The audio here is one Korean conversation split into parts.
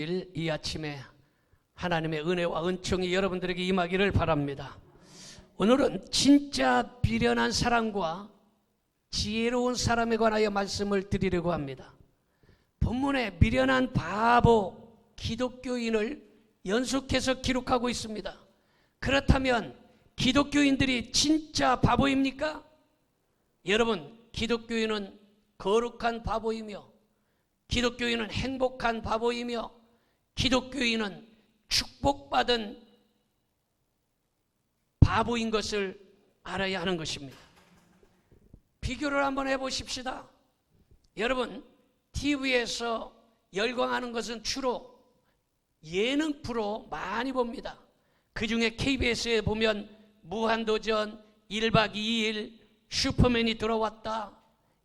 이 아침에 하나님의 은혜와 은총이 여러분들에게 임하기를 바랍니다. 오늘은 진짜 미련한 사람과 지혜로운 사람에 관하여 말씀을 드리려고 합니다. 본문에 미련한 바보 기독교인을 연속해서 기록하고 있습니다. 그렇다면 기독교인들이 진짜 바보입니까? 여러분, 기독교인은 거룩한 바보이며 기독교인은 행복한 바보이며 기독교인은 축복받은 바보인 것을 알아야 하는 것입니다. 비교를 한번 해보십시다. 여러분, TV에서 열광하는 것은 주로 예능 프로 많이 봅니다. 그 중에 KBS에 보면 무한도전, 1박 2일, 슈퍼맨이 돌아왔다,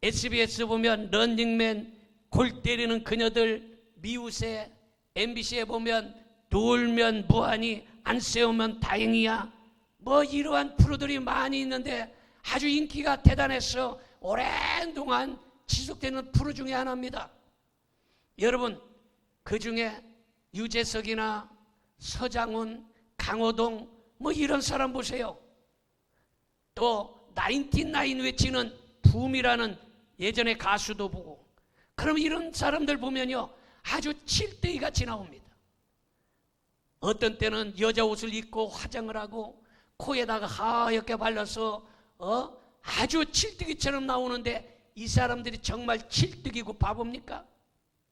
SBS 보면 런닝맨, 골 때리는 그녀들, 미우새, MBC에 보면 놀면 무한히, 안 세우면 다행이야, 뭐 이러한 프로들이 많이 있는데 아주 인기가 대단해서 오랜 동안 지속되는 프로 중에 하나입니다. 여러분, 그 중에 유재석이나 서장훈, 강호동 뭐 이런 사람 보세요. 또 나인틴나인 외치는 붐이라는 예전에 가수도 보고, 그럼 이런 사람들 보면요 아주 칠대기 같이 나옵니다. 어떤 때는 여자 옷을 입고 화장을 하고 코에다가 하얗게 발라서 아주 칠뜨기처럼 나오는데 이 사람들이 정말 칠뜨기고 바보입니까?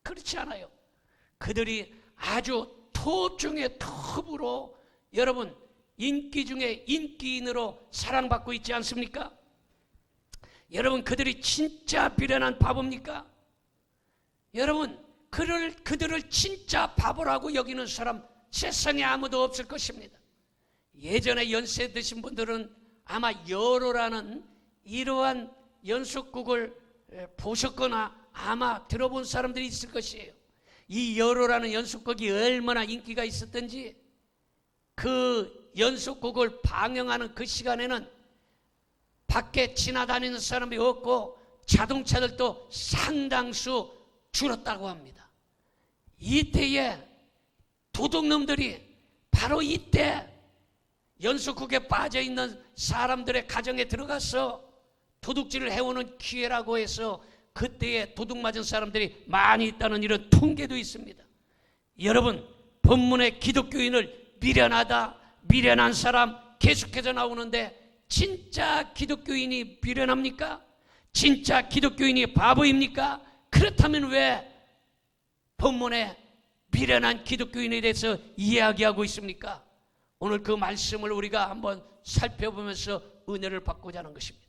그렇지 않아요. 그들이 아주 톱 중에 톱으로 여러분 인기 중에 인기인으로 사랑받고 있지 않습니까? 여러분, 그들이 진짜 비련한 바보입니까? 여러분, 그들을 진짜 바보라고 여기는 사람 세상에 아무도 없을 것입니다. 예전에 연세 드신 분들은 아마 여로라는 이러한 연속극을 보셨거나 아마 들어본 사람들이 있을 것이에요. 이 여로라는 연속극이 얼마나 인기가 있었던지, 그 연속극을 방영하는 그 시간에는 밖에 지나다니는 사람이 없고 자동차들도 상당수 줄었다고 합니다. 이때에 도둑놈들이 바로 이때 연속극에 빠져있는 사람들의 가정에 들어가서 도둑질을 해오는 기회라고 해서 그때에 도둑 맞은 사람들이 많이 있다는 이런 통계도 있습니다. 여러분, 본문의 기독교인을 미련하다, 미련한 사람 계속해서 나오는데 진짜 기독교인이 미련합니까? 진짜 기독교인이 바보입니까? 그렇다면 왜 본문에 미련한 기독교인에 대해서 이야기하고 있습니까? 오늘 그 말씀을 우리가 한번 살펴보면서 은혜를 받고자 하는 것입니다.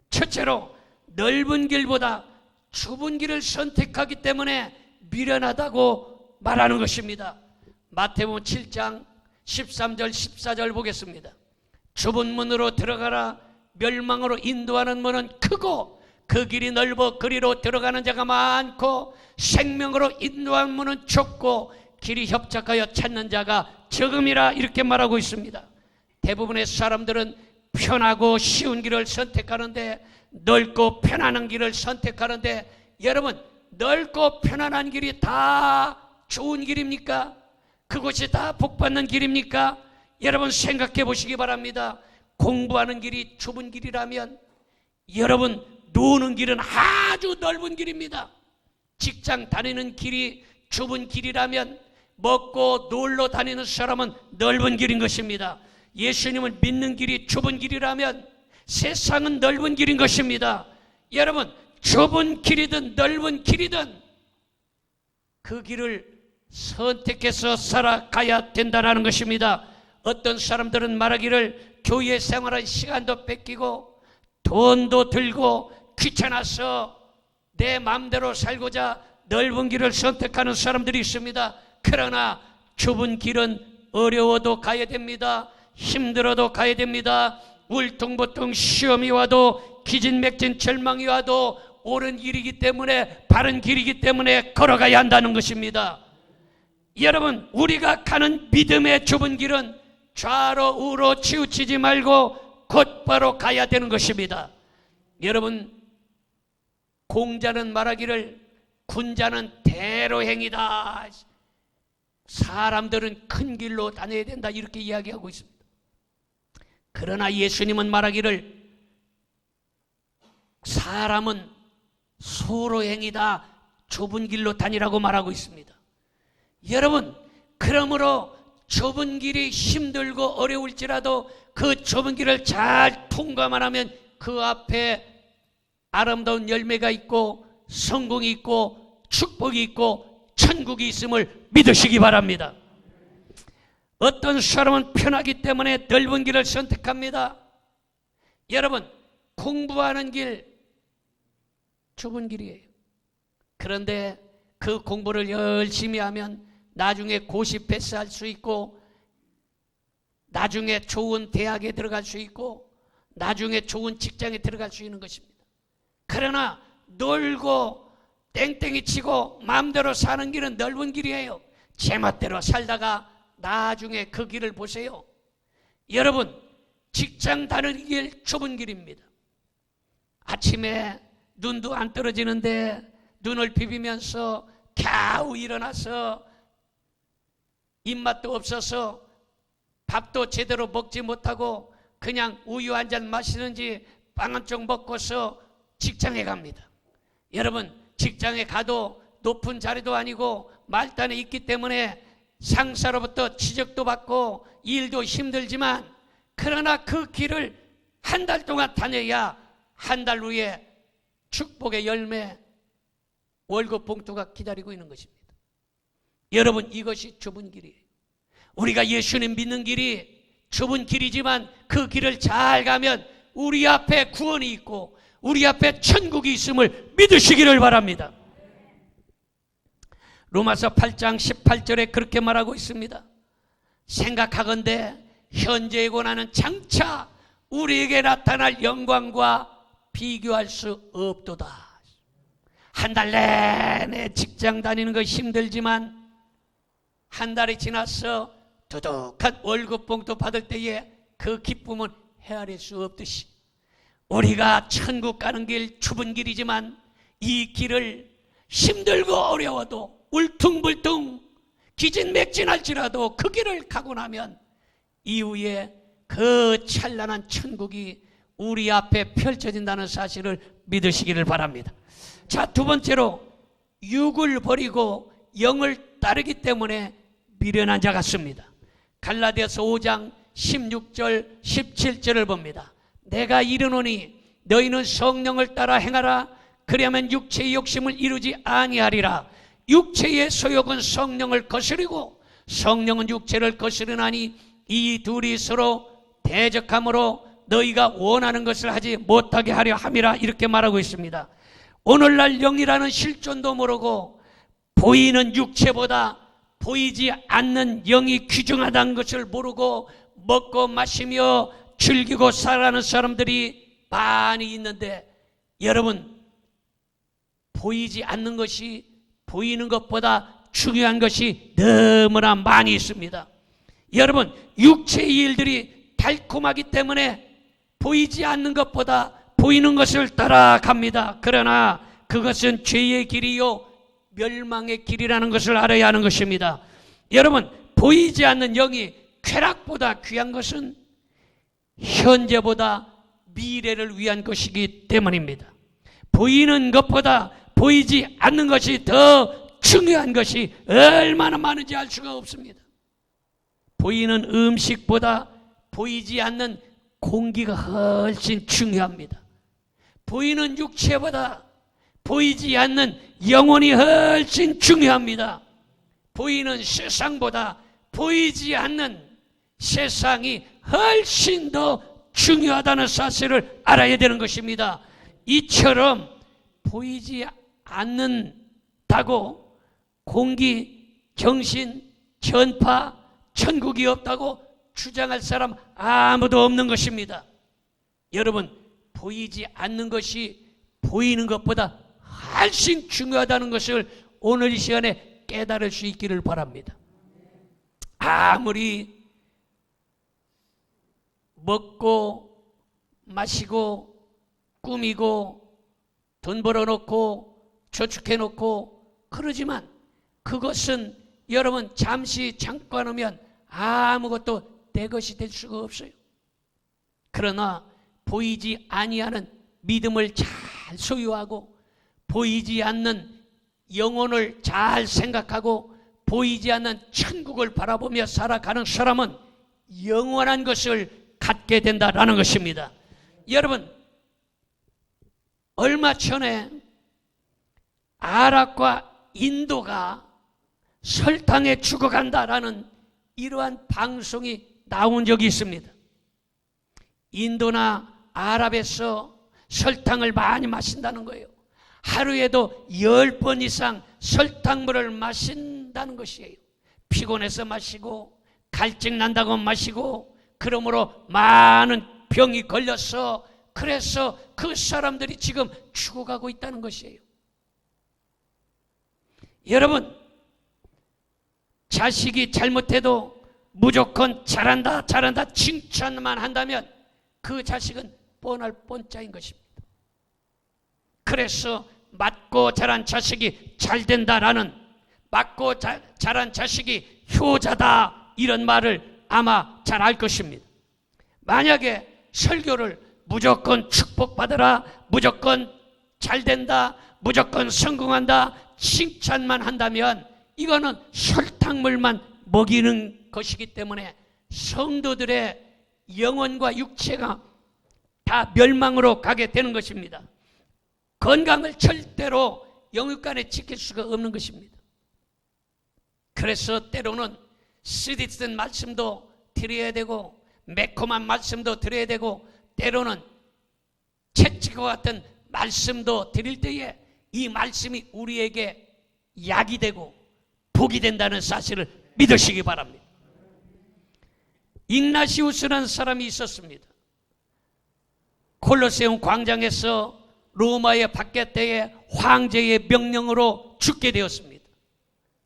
첫째로, 넓은 길보다 좁은 길을 선택하기 때문에 미련하다고 말하는 것입니다. 마태복음 7장 13절 14절 보겠습니다. 좁은 문으로 들어가라. 멸망으로 인도하는 문은 크고 그 길이 넓어 그리로 들어가는 자가 많고 생명으로 인도하는 문은 좁고 길이 협착하여 찾는 자가 적음이라, 이렇게 말하고 있습니다. 대부분의 사람들은 편하고 쉬운 길을 선택하는데, 넓고 편안한 길을 선택하는데, 여러분, 넓고 편안한 길이 다 좋은 길입니까? 그것이 다 복받는 길입니까? 여러분, 생각해 보시기 바랍니다. 공부하는 길이 좁은 길이라면 여러분, 노는 길은 아주 넓은 길입니다. 직장 다니는 길이 좁은 길이라면 먹고 놀러 다니는 사람은 넓은 길인 것입니다. 예수님을 믿는 길이 좁은 길이라면 세상은 넓은 길인 것입니다. 여러분, 좁은 길이든 넓은 길이든 그 길을 선택해서 살아가야 된다는 것입니다. 어떤 사람들은 말하기를 교회 생활한 시간도 뺏기고 돈도 들고 귀찮아서 내 마음대로 살고자 넓은 길을 선택하는 사람들이 있습니다. 그러나 좁은 길은 어려워도 가야 됩니다. 힘들어도 가야 됩니다. 울퉁불퉁 시험이 와도 기진맥진 절망이 와도 옳은 길이기 때문에, 바른 길이기 때문에 걸어가야 한다는 것입니다. 여러분, 우리가 가는 믿음의 좁은 길은 좌로 우로 치우치지 말고 곧바로 가야 되는 것입니다. 여러분, 공자는 말하기를 군자는 대로행이다. 사람들은 큰 길로 다녀야 된다 이렇게 이야기하고 있습니다. 그러나 예수님은 말하기를 사람은 소로행이다, 좁은 길로 다니라고 말하고 있습니다. 여러분, 그러므로 좁은 길이 힘들고 어려울지라도 그 좁은 길을 잘 통과만 하면 그 앞에 아름다운 열매가 있고 성공이 있고 축복이 있고 천국이 있음을 믿으시기 바랍니다. 어떤 사람은 편하기 때문에 넓은 길을 선택합니다. 여러분, 공부하는 길 좁은 길이에요. 그런데 그 공부를 열심히 하면 나중에 고시 패스할 수 있고, 나중에 좋은 대학에 들어갈 수 있고, 나중에 좋은 직장에 들어갈 수 있는 것입니다. 그러나 놀고 땡땡이 치고 마음대로 사는 길은 넓은 길이에요. 제멋대로 살다가 나중에 그 길을 보세요. 여러분, 직장 다니는 길 좁은 길입니다. 아침에 눈도 안 떨어지는데 눈을 비비면서 겨우 일어나서 입맛도 없어서 밥도 제대로 먹지 못하고 그냥 우유 한 잔 마시는지 빵 한 쪽 먹고서 직장에 갑니다. 여러분, 직장에 가도 높은 자리도 아니고 말단에 있기 때문에 상사로부터 지적도 받고 일도 힘들지만, 그러나 그 길을 한 달 동안 다녀야 한 달 후에 축복의 열매, 월급 봉투가 기다리고 있는 것입니다. 여러분, 이것이 좁은 길이에요. 우리가 예수님 믿는 길이 좁은 길이지만 그 길을 잘 가면 우리 앞에 구원이 있고 우리 앞에 천국이 있음을 믿으시기를 바랍니다. 로마서 8장 18절에 그렇게 말하고 있습니다. 생각하건대 현재의 고난은 장차 우리에게 나타날 영광과 비교할 수 없도다. 한 달 내내 직장 다니는 거 힘들지만 한 달이 지나서 두둑한 월급 봉투 받을 때에 그 기쁨은 헤아릴 수 없듯이, 우리가 천국 가는 길 좁은 길이지만 이 길을 힘들고 어려워도 울퉁불퉁 기진맥진할지라도 그 길을 가고 나면 이후에 그 찬란한 천국이 우리 앞에 펼쳐진다는 사실을 믿으시기를 바랍니다. 자, 두 번째로 육을 버리고 영을 따르기 때문에 미련한 자 같습니다. 갈라디아서 5장 16절 17절을 봅니다. 내가 이르노니 너희는 성령을 따라 행하라. 그리하면 육체의 욕심을 이루지 아니하리라. 육체의 소욕은 성령을 거스르고 성령은 육체를 거스르나니 이 둘이 서로 대적함으로 너희가 원하는 것을 하지 못하게 하려 함이라. 이렇게 말하고 있습니다. 오늘날 영이라는 실존도 모르고 보이는 육체보다 보이지 않는 영이 귀중하다는 것을 모르고 먹고 마시며 즐기고 살아가는 사람들이 많이 있는데, 여러분, 보이지 않는 것이 보이는 것보다 중요한 것이 너무나 많이 있습니다. 여러분, 육체의 일들이 달콤하기 때문에 보이지 않는 것보다 보이는 것을 따라갑니다. 그러나 그것은 죄의 길이요 멸망의 길이라는 것을 알아야 하는 것입니다. 여러분, 보이지 않는 영이 쾌락보다 귀한 것은 현재보다 미래를 위한 것이기 때문입니다. 보이는 것보다 보이지 않는 것이 더 중요한 것이 얼마나 많은지 알 수가 없습니다. 보이는 음식보다 보이지 않는 공기가 훨씬 중요합니다. 보이는 육체보다 보이지 않는 영혼이 훨씬 중요합니다. 보이는 세상보다 보이지 않는 세상이 훨씬 더 중요하다는 사실을 알아야 되는 것입니다. 이처럼 보이지 않는다고 공기, 정신, 전파, 천국이 없다고 주장할 사람 아무도 없는 것입니다. 여러분, 보이지 않는 것이 보이는 것보다 훨씬 중요하다는 것을 오늘 이 시간에 깨달을 수 있기를 바랍니다. 아무리 먹고 마시고 꾸미고 돈 벌어놓고 저축해놓고 그러지만 그것은 여러분 잠시 잠깐 오면 아무것도 내 것이 될 수가 없어요. 그러나 보이지 아니하는 믿음을 잘 소유하고 보이지 않는 영혼을 잘 생각하고 보이지 않는 천국을 바라보며 살아가는 사람은 영원한 것을 갖게 된다라는 것입니다. 여러분 얼마 전에 아랍과 인도가 설탕에 죽어간다라는 이러한 방송이 나온 적이 있습니다. 인도나 아랍에서 설탕을 많이 마신다는 거예요. 하루에도 10번 이상 설탕물을 마신다는 것이에요. 피곤해서 마시고 갈증 난다고 마시고 그러므로 많은 병이 걸려서 그래서 그 사람들이 지금 죽어가고 있다는 것이에요. 여러분 자식이 잘못해도 무조건 잘한다 잘한다 칭찬만 한다면 그 자식은 뻔할 뻔짜인 것입니다. 그래서 맞고 자란 자식이 잘 된다라는 맞고 자란 자식이 효자다 이런 말을 아마 잘 알 것입니다. 만약에 설교를 무조건 축복받으라 무조건 잘 된다 무조건 성공한다 칭찬만 한다면 이거는 설탕물만 먹이는 것이기 때문에 성도들의 영혼과 육체가 다 멸망으로 가게 되는 것입니다. 건강을 절대로 영육간에 지킬 수가 없는 것입니다. 그래서 때로는 쓰디쓴 말씀도 드려야 되고 매콤한 말씀도 드려야 되고 때로는 채찍과 같은 말씀도 드릴 때에 이 말씀이 우리에게 약이 되고 복이 된다는 사실을 믿으시기 바랍니다. ig나시우스라는 사람이 있었습니다. 콜로세움 광장에서 로마의 박해 때에 황제의 명령으로 죽게 되었습니다.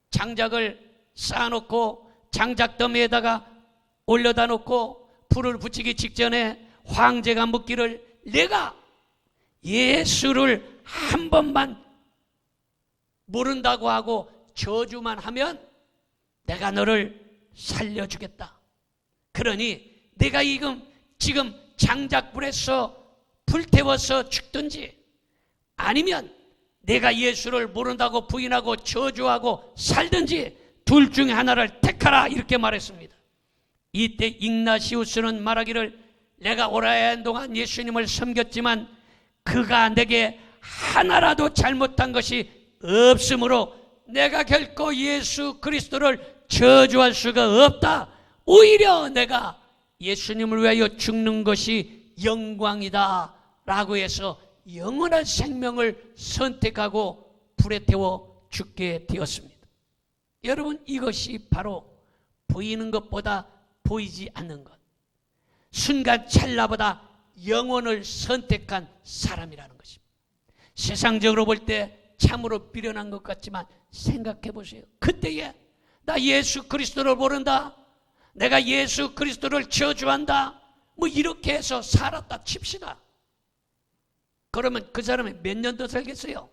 장작을 쌓아놓고 장작더미에다가 올려다 놓고 불을 붙이기 직전에 황제가 묻기를 내가 예수를 한 번만 모른다고 하고 저주만 하면 내가 너를 살려주겠다. 그러니 내가 지금 장작불에서 불태워서 죽든지 아니면 내가 예수를 모른다고 부인하고 저주하고 살든지 둘 중에 하나를 택하라 이렇게 말했습니다. 이때 ig나시우스는 말하기를 내가 오랜 동안 예수님을 섬겼지만 그가 내게 하나라도 잘못한 것이 없으므로 내가 결코 예수 그리스도를 저주할 수가 없다. 오히려 내가 예수님을 위하여 죽는 것이 영광이다 라고 해서 영원한 생명을 선택하고 불에 태워 죽게 되었습니다. 여러분 이것이 바로 보이는 것보다 보이지 않는 것, 순간 찰나보다 영혼을 선택한 사람이라는 것입니다. 세상적으로 볼 때 참으로 미련한 것 같지만 생각해 보세요. 그때에 나 예수 그리스도를 모른다, 내가 예수 그리스도를 저주한다, 뭐 이렇게 해서 살았다 칩시다. 그러면 그 사람이 몇 년 더 살겠어요?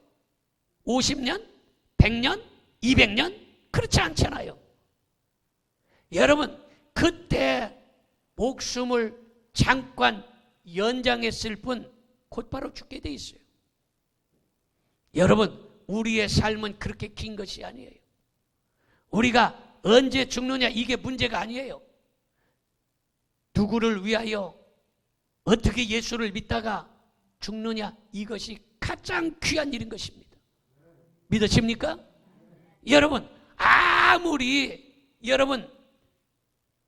50년? 100년? 200년? 그렇지 않잖아요. 여러분 그때 목숨을 잠깐 연장했을 뿐 곧바로 죽게 돼 있어요. 여러분 우리의 삶은 그렇게 긴 것이 아니에요. 우리가 언제 죽느냐 이게 문제가 아니에요. 누구를 위하여 어떻게 예수를 믿다가 죽느냐 이것이 가장 귀한 일인 것입니다. 믿으십니까? 여러분 아무리 여러분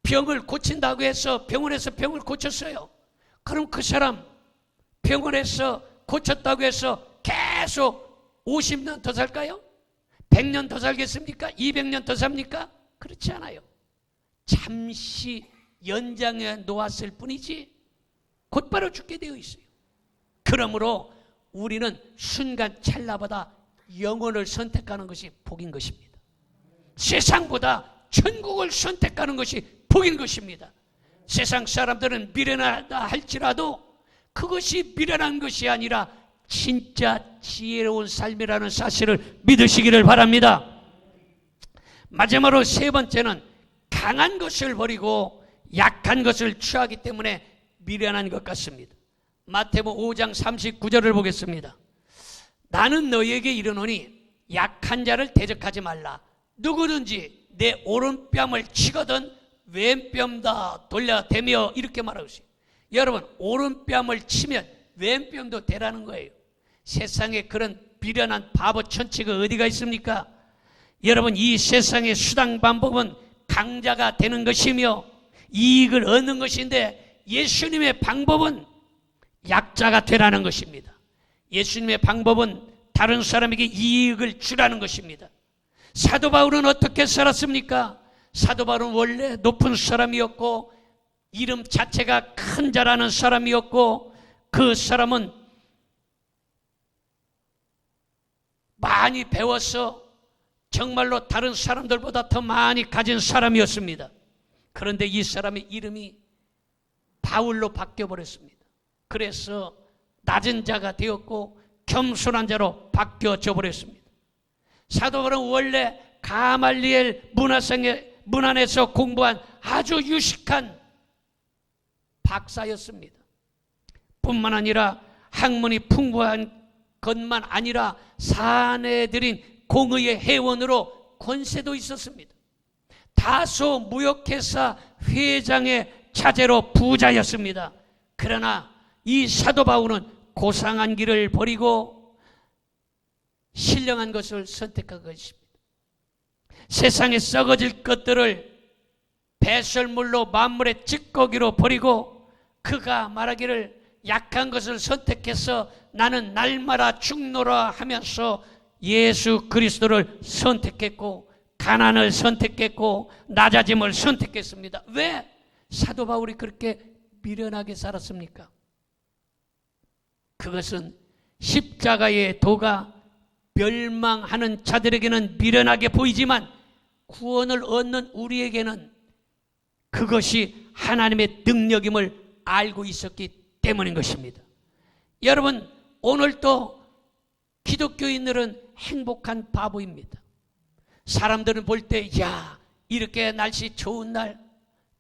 병을 고친다고 해서 병원에서 병을 고쳤어요. 그럼 그 사람 병원에서 고쳤다고 해서 계속 50년 더 살까요? 100년 더 살겠습니까? 200년 더 삽니까? 그렇지 않아요. 잠시 연장해 놓았을 뿐이지 곧바로 죽게 되어 있어요. 그러므로 우리는 순간 찰나보다 영혼을 선택하는 것이 복인 것입니다. 세상보다 천국을 선택하는 것이 복인 것입니다. 세상 사람들은 미련하다 할지라도 그것이 미련한 것이 아니라 진짜 지혜로운 삶이라는 사실을 믿으시기를 바랍니다. 마지막으로 세 번째는 강한 것을 버리고 약한 것을 취하기 때문에 미련한 것 같습니다. 마태복음 5장 39절을 보겠습니다. 나는 너희에게 이르노니 약한 자를 대적하지 말라. 누구든지 내 오른뺨을 치거든 왼뺨 다 돌려대며, 이렇게 말하고 있어요. 여러분, 오른뺨을 치면 왼뺨도 대라는 거예요. 세상에 그런 비련한 바보 천치가 어디가 있습니까? 여러분, 이 세상의 수단 방법은 강자가 되는 것이며 이익을 얻는 것인데, 예수님의 방법은 약자가 되라는 것입니다. 예수님의 방법은 다른 사람에게 이익을 주라는 것입니다. 사도 바울은 어떻게 살았습니까? 사도 바울은 원래 높은 사람이었고 이름 자체가 큰 자라는 사람이었고, 그 사람은 많이 배워서 정말로 다른 사람들보다 더 많이 가진 사람이었습니다. 그런데 이 사람의 이름이 바울로 바뀌어버렸습니다. 그래서 낮은 자가 되었고 겸손한 자로 바뀌어져 버렸습니다. 사도 바울은 원래 가말리엘 문안에서 공부한 아주 유식한 박사였습니다. 뿐만 아니라 학문이 풍부한 것만 아니라 사내들인 공의의 회원으로 권세도 있었습니다. 다소 무역회사 회장의 자제로 부자였습니다. 그러나 이 사도 바울은 고상한 길을 버리고 신령한 것을 선택한 것입니다. 세상에 썩어질 것들을 배설물로 만물의 찌꺼기로 버리고 그가 말하기를 약한 것을 선택해서 나는 날마다 죽노라 하면서 예수 그리스도를 선택했고 가난을 선택했고 낮아짐을 선택했습니다. 왜 사도 바울이 그렇게 미련하게 살았습니까? 그것은 십자가의 도가 멸망하는 자들에게는 미련하게 보이지만 구원을 얻는 우리에게는 그것이 하나님의 능력임을 알고 있었기 때문인 것입니다. 여러분, 오늘도 기독교인들은 행복한 바보입니다. 사람들은 볼 때 야, 이렇게 날씨 좋은 날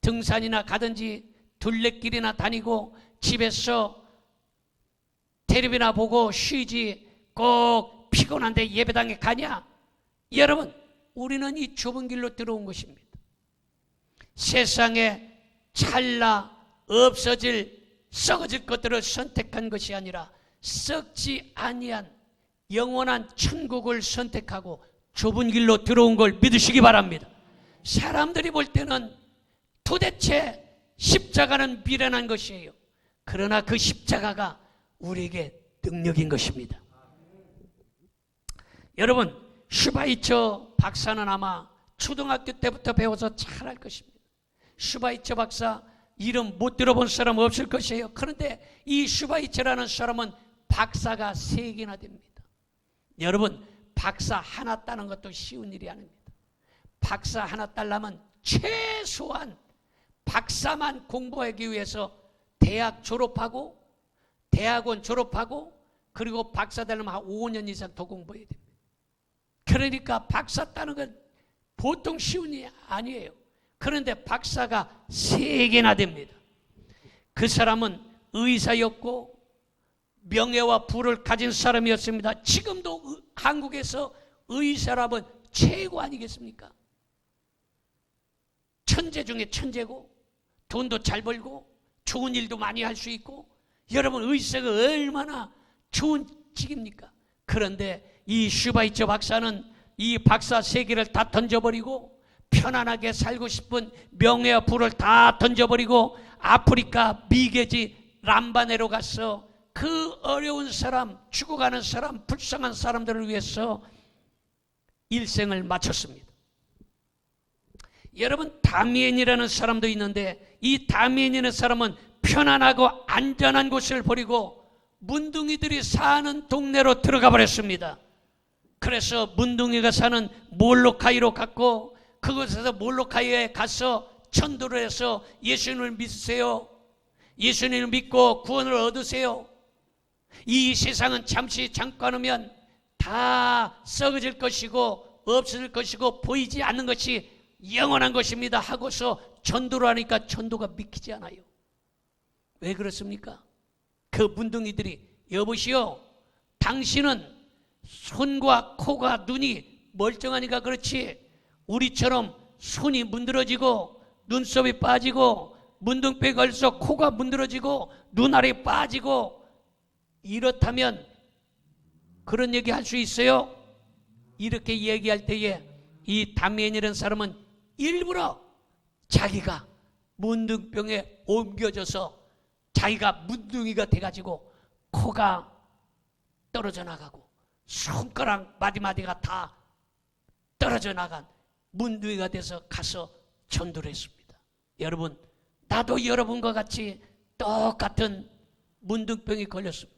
등산이나 가든지 둘레길이나 다니고 집에서 텔레비나 보고 쉬지 꼭 피곤한데 예배당에 가냐? 여러분, 우리는 이 좁은 길로 들어온 것입니다. 세상에 찰나 없어질 썩어질 것들을 선택한 것이 아니라 썩지 아니한 영원한 천국을 선택하고 좁은 길로 들어온 걸 믿으시기 바랍니다. 사람들이 볼 때는 도대체 십자가는 미련한 것이에요. 그러나 그 십자가가 우리에게 능력인 것입니다. 여러분, 슈바이처 박사는 아마 초등학교 때부터 배워서 잘 알 것입니다. 슈바이처 박사 이름 못 들어본 사람 없을 것이에요. 그런데 이 슈바이처라는 사람은 박사가 3개나 됩니다. 여러분, 박사 하나 따는 것도 쉬운 일이 아닙니다. 박사 하나 따려면 최소한 박사만 공부하기 위해서 대학 졸업하고 대학원 졸업하고 그리고 박사 되려면 한 5년 이상 더 공부해야 됩니다. 그러니까 박사 따는 건 보통 쉬운 일이 아니에요. 그런데 박사가 3개나 됩니다. 그 사람은 의사였고 명예와 부를 가진 사람이었습니다. 지금도 한국에서 의사라면 최고 아니겠습니까? 천재 중에 천재고 돈도 잘 벌고 좋은 일도 많이 할 수 있고, 여러분, 의사가 얼마나 좋은 직입니까? 그런데 이 슈바이처 박사는 이 박사 3개를 다 던져버리고 편안하게 살고 싶은 명예와 부를 다 던져버리고 아프리카 미개지 람바네로 가서 그 어려운 사람, 죽어가는 사람, 불쌍한 사람들을 위해서 일생을 마쳤습니다. 여러분, 다미엔이라는 사람도 있는데 이 다미엔이라는 사람은 편안하고 안전한 곳을 버리고 문둥이들이 사는 동네로 들어가 버렸습니다. 그래서 문둥이가 사는 몰로카이로 갔고 그곳에서 몰로카이에 가서 전도를 해서 예수님을 믿으세요. 예수님을 믿고 구원을 얻으세요. 이 세상은 잠시 잠깐 오면 다 썩어질 것이고 없어질 것이고 보이지 않는 것이 영원한 것입니다 하고서 전도를 하니까 전도가 믿기지 않아요. 왜 그렇습니까? 그 문둥이들이 여보시오, 당신은 손과 코가 눈이 멀쩡하니까 그렇지 우리처럼 손이 문드러지고 눈썹이 빠지고 문둥병이 걸려서 코가 문드러지고 눈알이 빠지고 이렇다면 그런 얘기 할 수 있어요? 이렇게 얘기할 때에 이 담메인이라는 사람은 일부러 자기가 문둥병에 옮겨져서 자기가 문둥이가 돼가지고 코가 떨어져 나가고 손가락 마디마디가 다 떨어져 나간 문둥이가 돼서 가서 전도를 했습니다. 여러분, 나도 여러분과 같이 똑같은 문둥병이 걸렸습니다.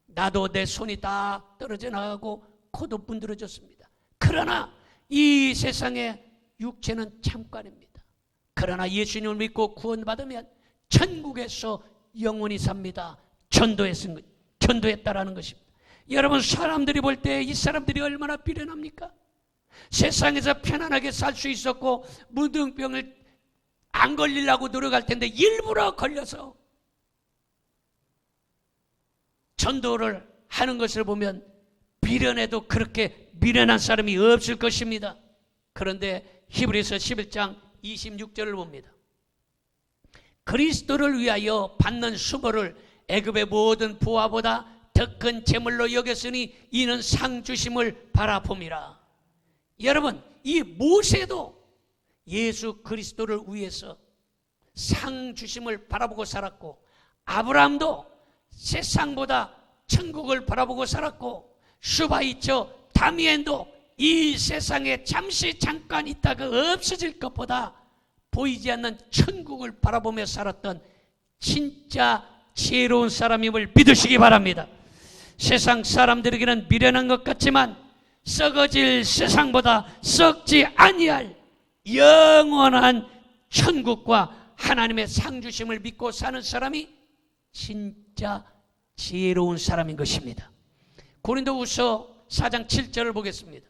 나도 내 손이 다 떨어져 나가고 코도 문드러졌습니다. 그러나 이 세상의 육체는 잠깐입니다. 그러나 예수님을 믿고 구원받으면 천국에서 영원히 삽니다. 전도했다라는 것입니다. 여러분, 사람들이 볼 때 이 사람들이 얼마나 비련합니까? 세상에서 편안하게 살 수 있었고 문둥병을 안 걸리려고 노력할 텐데 일부러 걸려서 전도를 하는 것을 보면 미련해도 그렇게 미련한 사람이 없을 것입니다. 그런데 히브리서 11장 26절을 봅니다. 그리스도를 위하여 받는 수모를 애굽의 모든 부하보다 더 큰 재물로 여겼으니 이는 상 주심을 바라봄이라. 여러분, 이 모세도 예수 그리스도를 위해서 상 주심을 바라보고 살았고 아브라함도 세상보다 천국을 바라보고 살았고 슈바이처 다미엔도 이 세상에 잠시 잠깐 있다가 없어질 것보다 보이지 않는 천국을 바라보며 살았던 진짜 지혜로운 사람임을 믿으시기 바랍니다. 세상 사람들에게는 미련한 것 같지만 썩어질 세상보다 썩지 아니할 영원한 천국과 하나님의 상주심을 믿고 사는 사람이 진짜 지혜로운 사람인 것입니다. 고린도후서 4장 7절을 보겠습니다.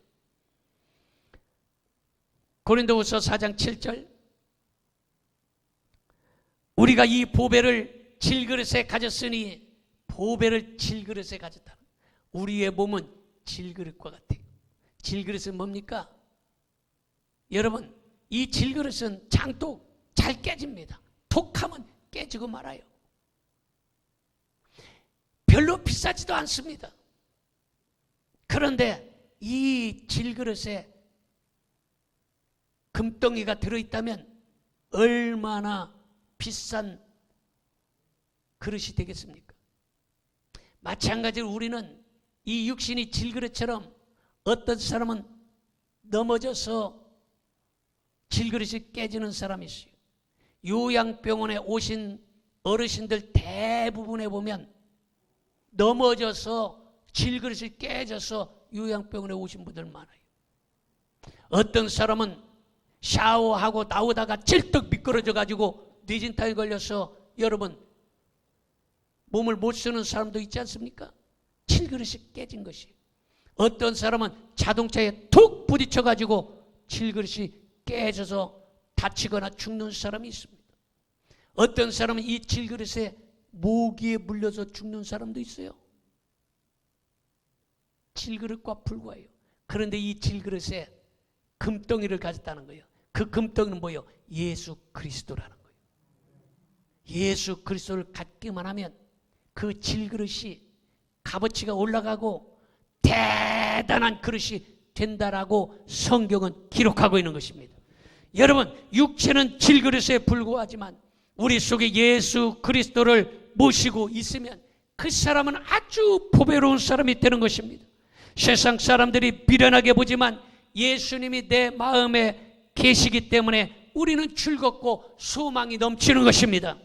고린도후서 4장 7절. 우리가 이 보배를 질그릇에 가졌으니, 보배를 질그릇에 가졌다. 우리의 몸은 질그릇과 같아요. 질그릇은 뭡니까? 여러분, 이 질그릇은 장독 잘 깨집니다. 톡하면 깨지고 말아요. 별로 비싸지도 않습니다. 그런데 이 질그릇에 금덩이가 들어있다면 얼마나 비싼 그릇이 되겠습니까? 마찬가지로 우리는 이 육신이 질그릇처럼 어떤 사람은 넘어져서 질그릇이 깨지는 사람이 있어요. 요양병원에 오신 어르신들 대부분에 보면 넘어져서 질그릇이 깨져서 요양병원에 오신 분들 많아요. 어떤 사람은 샤워하고 나오다가 찔떡 미끄러져 가지고 뇌진탕에 걸려서 여러분 몸을 못 쓰는 사람도 있지 않습니까? 질그릇이 깨진 것이에요. 어떤 사람은 자동차에 툭 부딪혀 가지고 질그릇이 깨져서 다치거나 죽는 사람이 있습니다. 어떤 사람은 이 질그릇에 모기에 물려서 죽는 사람도 있어요. 질그릇과 불과해요. 그런데 이 질그릇에 금덩이를 가졌다는 거예요. 그 금덩이는 뭐예요? 예수 그리스도라는 거예요. 예수 그리스도를 갖기만 하면 그 질그릇이 값어치가 올라가고 대단한 그릇이 된다라고 성경은 기록하고 있는 것입니다. 여러분, 육체는 질그릇에 불과하지만 우리 속에 예수 그리스도를 모시고 있으면 그 사람은 아주 보배로운 사람이 되는 것입니다. 세상 사람들이 미련하게 보지만 예수님이 내 마음에 계시기 때문에 우리는 즐겁고 소망이 넘치는 것입니다.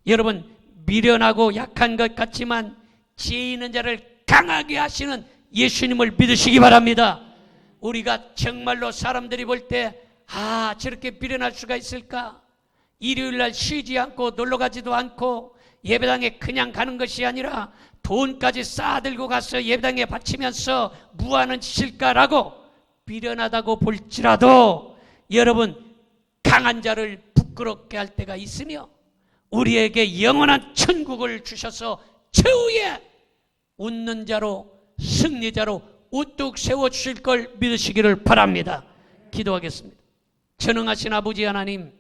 여러분, 미련하고 약한 것 같지만 지혜 있는 자를 강하게 하시는 예수님을 믿으시기 바랍니다. 우리가 정말로 사람들이 볼 때 저렇게 미련할 수가 있을까? 일요일날 쉬지 않고 놀러가지도 않고 예배당에 그냥 가는 것이 아니라 돈까지 쌓아들고 가서 예배당에 바치면서 무하는 짓일까라고 미련하다고 볼지라도 여러분 강한 자를 부끄럽게 할 때가 있으며 우리에게 영원한 천국을 주셔서 최후의 웃는 자로 승리자로 우뚝 세워주실 걸 믿으시기를 바랍니다. 기도하겠습니다. 전능하신 아버지 하나님,